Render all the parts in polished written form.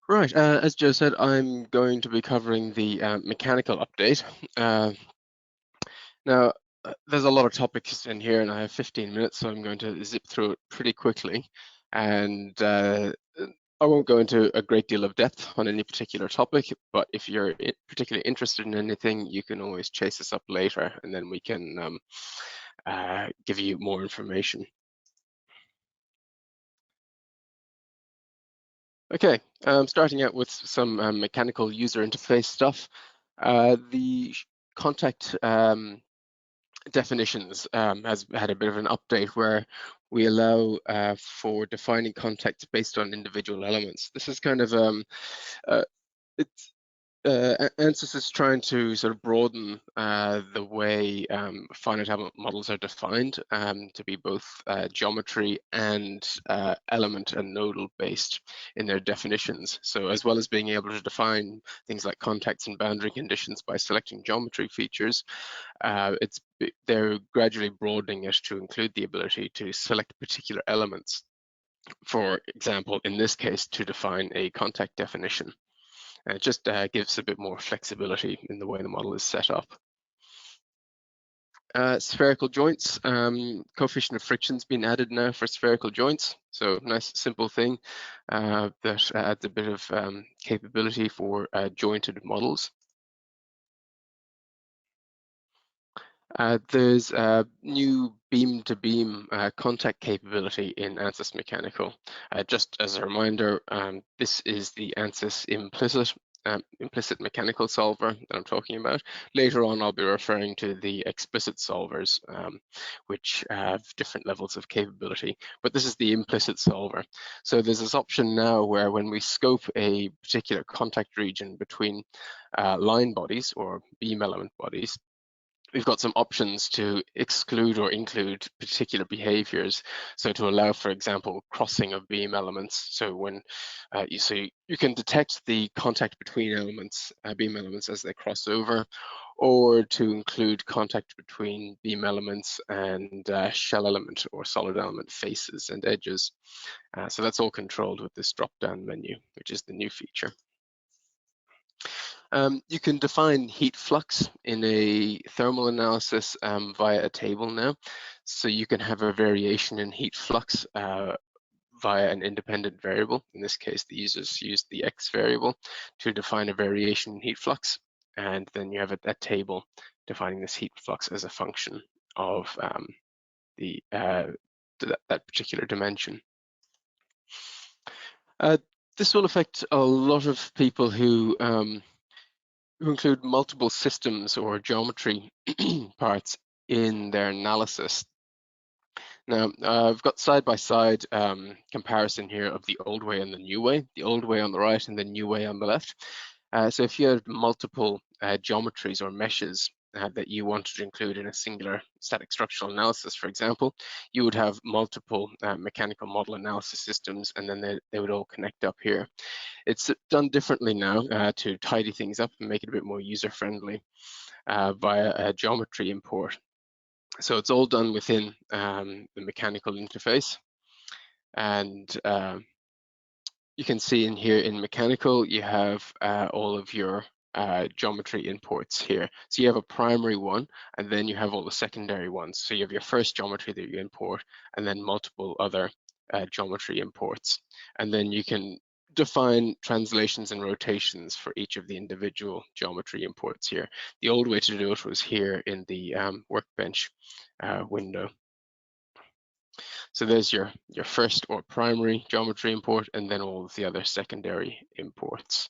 Right, as Joe said, I'm going to be covering the mechanical update. Now, there's a lot of topics in here, and I have 15 minutes, so I'm going to zip through it pretty quickly. And I won't go into a great deal of depth on any particular topic, but if you're particularly interested in anything, you can always chase us up later, and then we can give you more information. Okay, starting out with some mechanical user interface stuff. The contact definitions has had a bit of an update where we allow for defining contacts based on individual elements. This is kind of uh, it's Ansys is trying to sort of broaden the way finite element models are defined to be both geometry and element and nodal based in their definitions. So as well as being able to define things like contacts and boundary conditions by selecting geometry features, they're gradually broadening it to include the ability to select particular elements. For example, in this case, to define a contact definition. It just gives a bit more flexibility in the way the model is set up. Spherical joints, coefficient of friction's been added now for spherical joints. So nice simple thing that adds a bit of capability for jointed models. There's a new beam-to-beam contact capability in Ansys Mechanical. Just as a reminder, this is the Ansys implicit mechanical solver that I'm talking about. Later on, I'll be referring to the explicit solvers, which have different levels of capability, but this is the implicit solver. So there's this option now where when we scope a particular contact region between line bodies or beam element bodies, we've got some options to exclude or include particular behaviors. So to allow, for example, crossing of beam elements. So when you can detect the contact between elements, beam elements as they cross over, or to include contact between beam elements and shell element or solid element faces and edges. So that's all controlled with this drop-down menu, which is the new feature. You can define heat flux in a thermal analysis via a table now. So you can have a variation in heat flux via an independent variable. In this case, the users use the x variable to define a variation in heat flux. And then you have a table defining this heat flux as a function of that particular dimension. This will affect a lot of people who include multiple systems or geometry parts in their analysis. Now, I've got side-by-side comparison here of the old way and the new way, the old way on the right and the new way on the left. So if you had multiple geometries or meshes that you wanted to include in a singular static structural analysis, for example, you would have multiple mechanical model analysis systems, and then they would all connect up here. It's done differently now to tidy things up and make it a bit more user-friendly via a geometry import. So it's all done within the mechanical interface. And you can see in here in mechanical, you have all of your geometry imports here. So you have a primary one, and then you have all the secondary ones. So you have your first geometry that you import, and then multiple other geometry imports. And then you can define translations and rotations for each of the individual geometry imports here. The old way to do it was here in the workbench window. So there's your first or primary geometry import, and then all of the other secondary imports.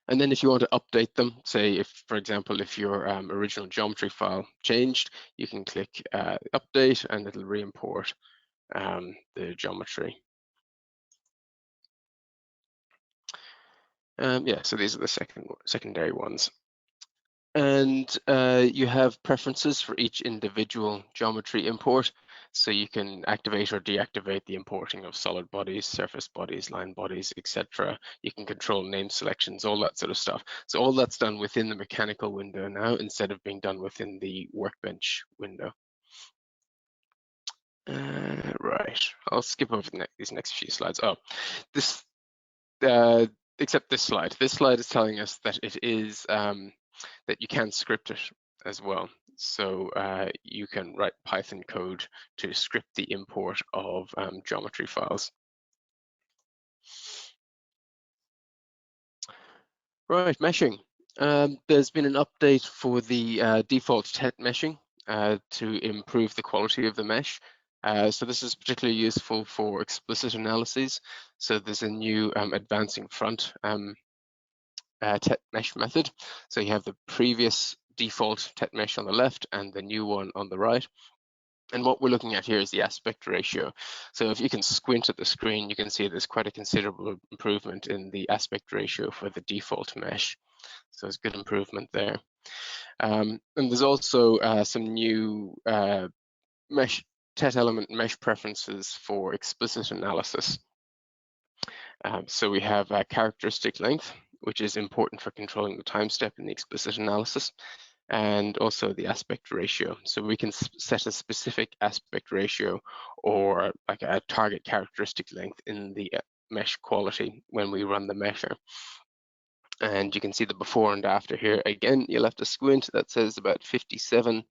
And then if you want to update them, say if, for example, if your original geometry file changed, you can click update and it'll re-import the geometry. Yeah, so these are the secondary ones. And you have preferences for each individual geometry import. So you can activate or deactivate the importing of solid bodies, surface bodies, line bodies, etc. You can control name selections, all that sort of stuff. So all that's done within the mechanical window now instead of being done within the workbench window. Right, I'll skip over these next few slides. Oh, this except this slide. This slide is telling us that it is that you can script it as well. So you can write Python code to script the import of geometry files. Right, meshing. There's been an update for the default TET meshing to improve the quality of the mesh. So this is particularly useful for explicit analyses. So there's a new advancing front TET mesh method. So you have the previous default TET mesh on the left and the new one on the right. And what we're looking at here is the aspect ratio. So if you can squint at the screen, you can see there's quite a considerable improvement in the aspect ratio for the default mesh. So it's good improvement there. And there's also some new mesh TET element mesh preferences for explicit analysis. So we have characteristic length, which is important for controlling the time step in the explicit analysis, and also the aspect ratio. So we can set a specific aspect ratio or like a target characteristic length in the mesh quality when we run the mesher. And you can see the before and after here. Again, you'll have to squint. That says about 57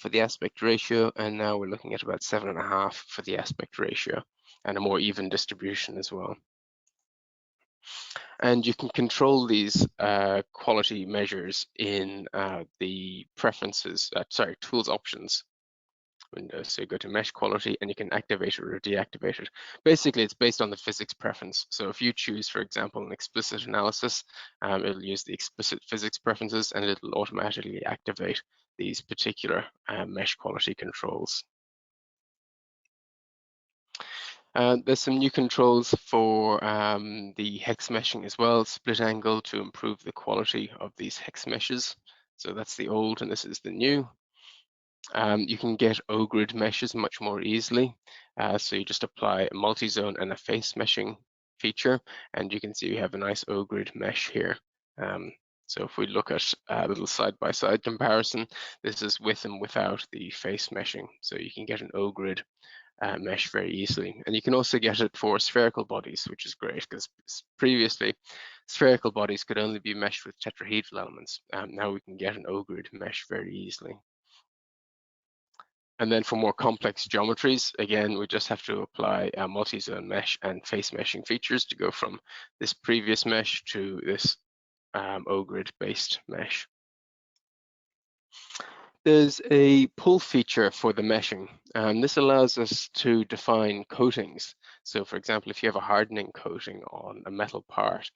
for the aspect ratio, and now we're looking at about 7.5 for the aspect ratio, and a more even distribution as well. And you can control these quality measures in the preferences, tools options window. So you go to mesh quality and you can activate it or deactivate it. Basically, it's based on the physics preference. So if you choose, for example, an explicit analysis, it'll use the explicit physics preferences and it'll automatically activate these particular mesh quality controls. There's some new controls for the hex meshing as well, split angle to improve the quality of these hex meshes. So that's the old and this is the new. You can get O-grid meshes much more easily. So you just apply a multi-zone and a face meshing feature, and you can see we have a nice O-grid mesh here. So if we look at a little side-by-side comparison, this is with and without the face meshing. So you can get an O-grid mesh very easily. And you can also get it for spherical bodies, which is great because previously spherical bodies could only be meshed with tetrahedral elements. Now we can get an O-grid mesh very easily. And then for more complex geometries, again, we just have to apply a multi-zone mesh and face meshing features to go from this previous mesh to this O-grid based mesh. There's a pull feature for the meshing, and this allows us to define coatings. So for example, if you have a hardening coating on a metal part,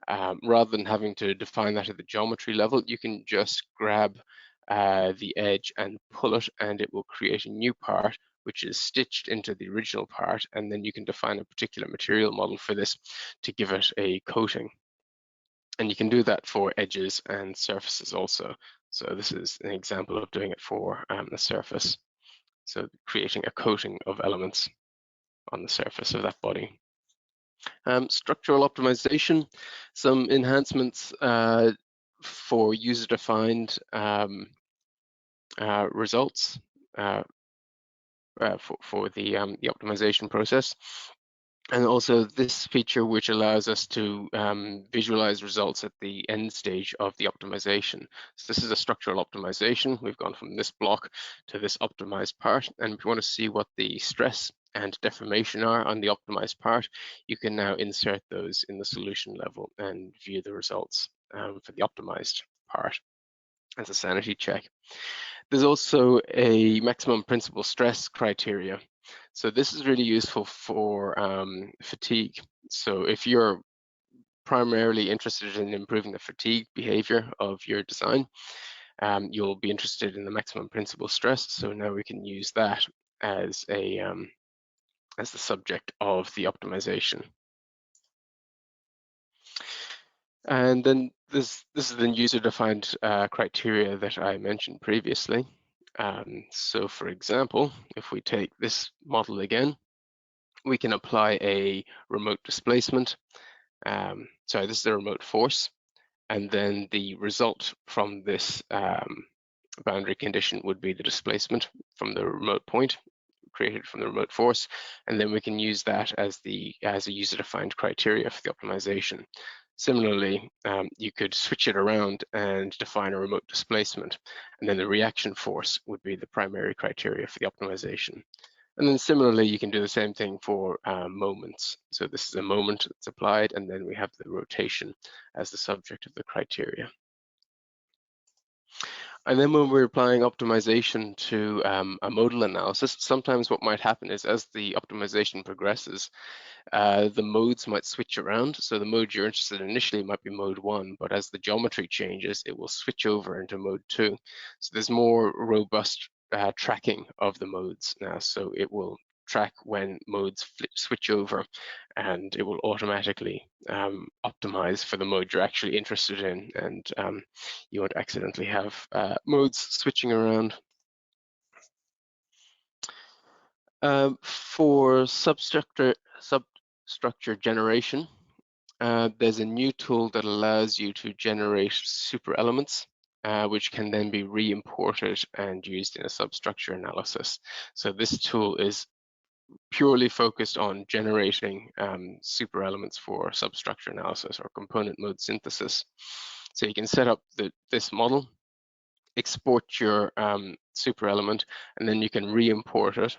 rather than having to define that at the geometry level, you can just grab the edge and pull it, and it will create a new part which is stitched into the original part, and then you can define a particular material model for this to give it a coating. And you can do that for edges and surfaces also. So this is an example of doing it for a surface. So creating a coating of elements on the surface of that body. Structural optimization, some enhancements for user-defined results for the optimization process. And also this feature which allows us to visualize results at the end stage of the optimization. So this is a structural optimization. We've gone from this block to this optimized part, and if you want to see what the stress and deformation are on the optimized part, you can now insert those in the solution level and view the results for the optimized part as a sanity check. There's also a maximum principal stress criteria. So this is really useful for fatigue. So if you're primarily interested in improving the fatigue behavior of your design, you'll be interested in the maximum principal stress. So now we can use that as a as the subject of the optimization. And then this is the user-defined criteria that I mentioned previously. So for example, if we take this model again, we can apply a remote displacement. Sorry, this is a remote force. And then the result from this boundary condition would be the displacement from the remote point created from the remote force, and then we can use that as a user-defined criteria for the optimization. Similarly, you could switch it around and define a remote displacement, and then the reaction force would be the primary criteria for the optimization. And then similarly, you can do the same thing for moments. So this is a moment that's applied, and then we have the rotation as the subject of the criteria. And then when we're applying optimization to a modal analysis, sometimes what might happen is as the optimization progresses, the modes might switch around. So the mode you're interested in initially might be mode 1, but as the geometry changes, it will switch over into mode 2. So there's more robust tracking of the modes now. So it will track when modes switch over, and it will automatically optimize for the mode you're actually interested in, and you won't accidentally have modes switching around. For substructure generation, there's a new tool that allows you to generate super elements, which can then be re-imported and used in a substructure analysis. So this tool is purely focused on generating super elements for substructure analysis or component mode synthesis. So you can set up this model, export your super element, and then you can re-import it.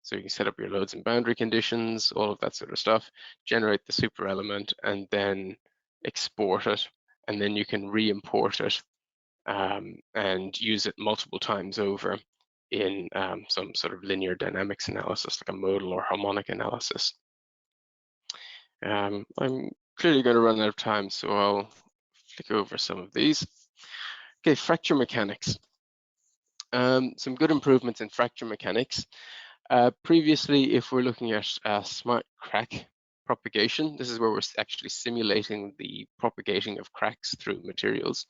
So you can set up your loads and boundary conditions, all of that sort of stuff, generate the super element, and then export it. And then you can re-import it and use it multiple times over in some sort of linear dynamics analysis, like a modal or harmonic analysis. I'm clearly going to run out of time, so I'll flick over some of these. Okay, fracture mechanics. Some good improvements in fracture mechanics. Previously, if we're looking at smart crack propagation, this is where we're actually simulating the propagating of cracks through materials.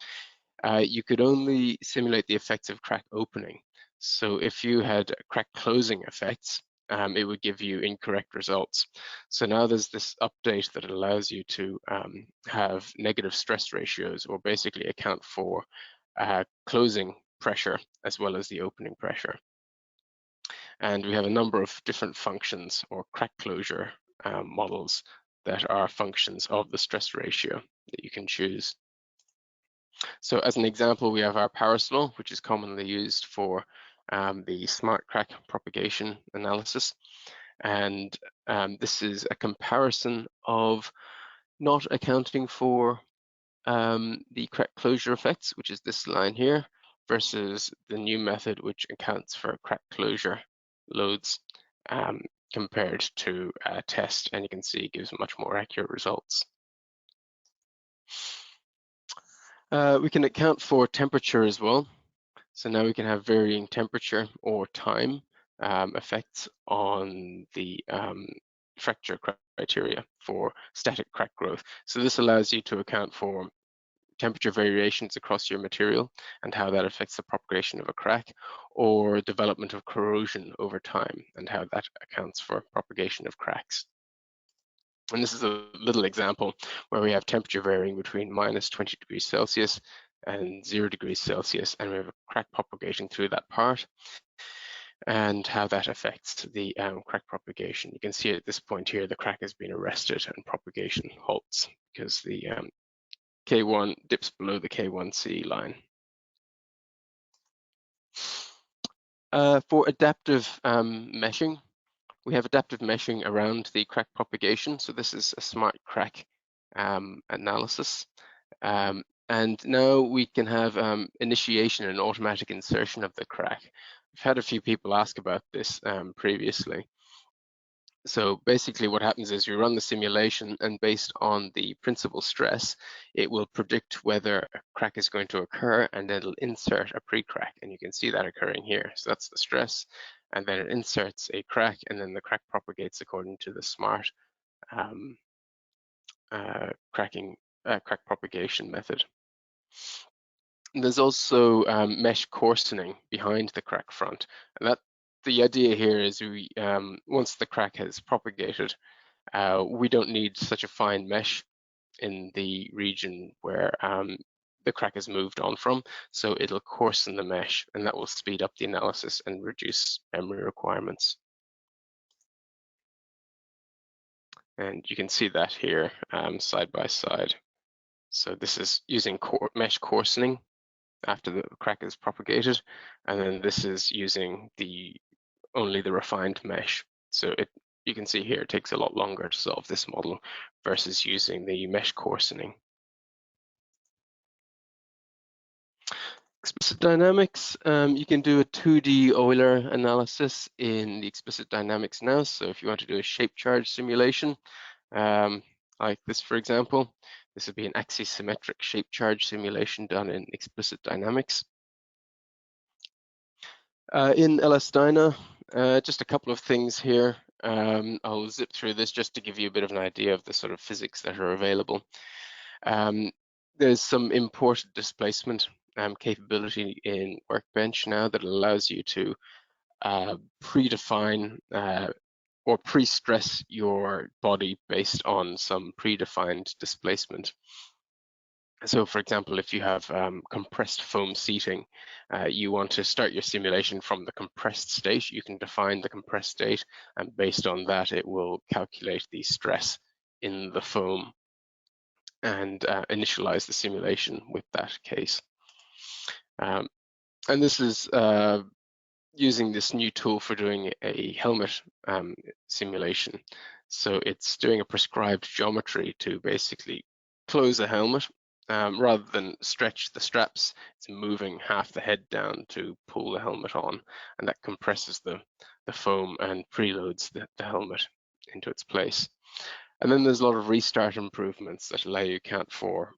You could only simulate the effects of crack opening. So if you had crack closing effects, it would give you incorrect results. So now there's this update that allows you to have negative stress ratios, or basically account for closing pressure as well as the opening pressure. And we have a number of different functions or crack closure models that are functions of the stress ratio that you can choose. So as an example, we have our Paris law, which is commonly used for the smart crack propagation analysis. And this is a comparison of not accounting for the crack closure effects, which is this line here, versus the new method, which accounts for crack closure loads compared to a test. And you can see it gives much more accurate results. We can account for temperature as well. So now we can have varying temperature or time effects on the fracture criteria for static crack growth. So this allows you to account for temperature variations across your material and how that affects the propagation of a crack, or development of corrosion over time and how that accounts for propagation of cracks. And this is a little example where we have temperature varying between -20 degrees Celsius and 0 degrees Celsius, and we have a crack propagating through that part and how that affects the crack propagation. You can see at this point here, the crack has been arrested and propagation halts because the K1 dips below the K1C line. For adaptive meshing, we have adaptive meshing around the crack propagation. So this is a smart crack analysis. And now we can have initiation and automatic insertion of the crack. I've had a few people ask about this previously. So basically what happens is you run the simulation, and based on the principal stress, it will predict whether a crack is going to occur, and it'll insert a pre-crack. And you can see that occurring here. So that's the stress. And then it inserts a crack, and then the crack propagates according to the smart crack propagation method. And there's also mesh coarsening behind the crack front. And the idea here is we once the crack has propagated, we don't need such a fine mesh in the region where the crack has moved on from. So it'll coarsen the mesh, and that will speed up the analysis and reduce memory requirements. And you can see that here side by side. So this is using mesh coarsening after the crack is propagated, and then this is using only the refined mesh. So you can see here it takes a lot longer to solve this model versus using the mesh coarsening. Explicit dynamics, you can do a 2D Euler analysis in the explicit dynamics now. So if you want to do a shape charge simulation, like this, for example, this would be an axisymmetric shape charge simulation done in explicit dynamics. In LS-DYNA, just a couple of things here. I'll zip through this just to give you a bit of an idea of the sort of physics that are available. There's some imported displacement capability in Workbench now that allows you to predefine or pre-stress your body based on some predefined displacement. So for example, if you have compressed foam seating, you want to start your simulation from the compressed state, you can define the compressed state, and based on that, it will calculate the stress in the foam and initialize the simulation with that case. And this is using this new tool for doing a helmet simulation. So it's doing a prescribed geometry to basically close a helmet. Rather than stretch the straps, it's moving half the head down to pull the helmet on, and that compresses the foam and preloads the helmet into its place. And then there's a lot of restart improvements that allow you to account for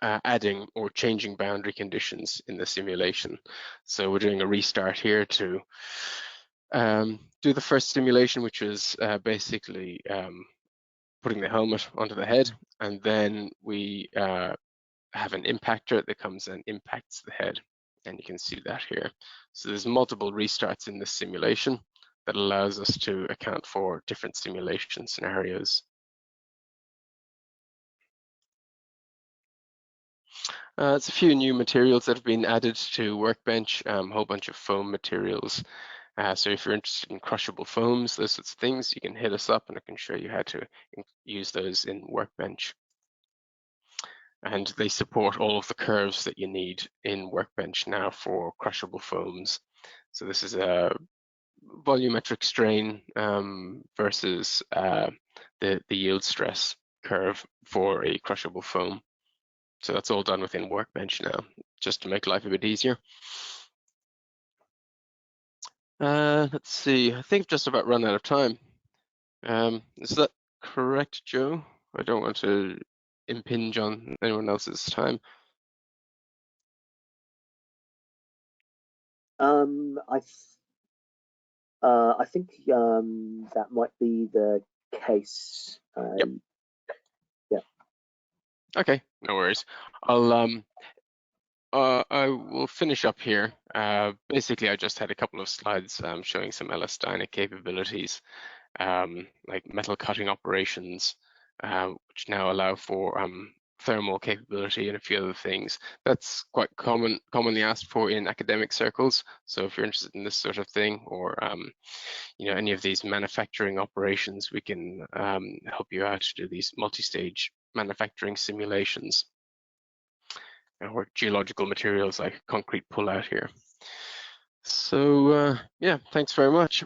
adding or changing boundary conditions in the simulation. So we're doing a restart here to do the first simulation, which is basically putting the helmet onto the head, and then we have an impactor that comes and impacts the head, and you can see that here. So there's multiple restarts in this simulation that allows us to account for different simulation scenarios. It's a few new materials that have been added to Workbench, a whole bunch of foam materials. So if you're interested in crushable foams, those sorts of things, you can hit us up and I can show you how to use those in Workbench. And they support all of the curves that you need in Workbench now for crushable foams. So this is a volumetric strain versus the yield stress curve for a crushable foam. So that's all done within Workbench now, just to make life a bit easier. Let's see, I think I've just about run out of time. Is that correct, Joe? I don't want to impinge on anyone else's time. I think that might be the case. Yep. Yeah. Okay, no worries. I will finish up here. Basically, I just had a couple of slides showing some LS-DYNA capabilities, like metal cutting operations, which now allow for thermal capability and a few other things. That's quite commonly asked for in academic circles. So if you're interested in this sort of thing, or any of these manufacturing operations, we can help you out to do these multi-stage manufacturing simulations or geological materials like concrete pull-out here. So yeah, thanks very much.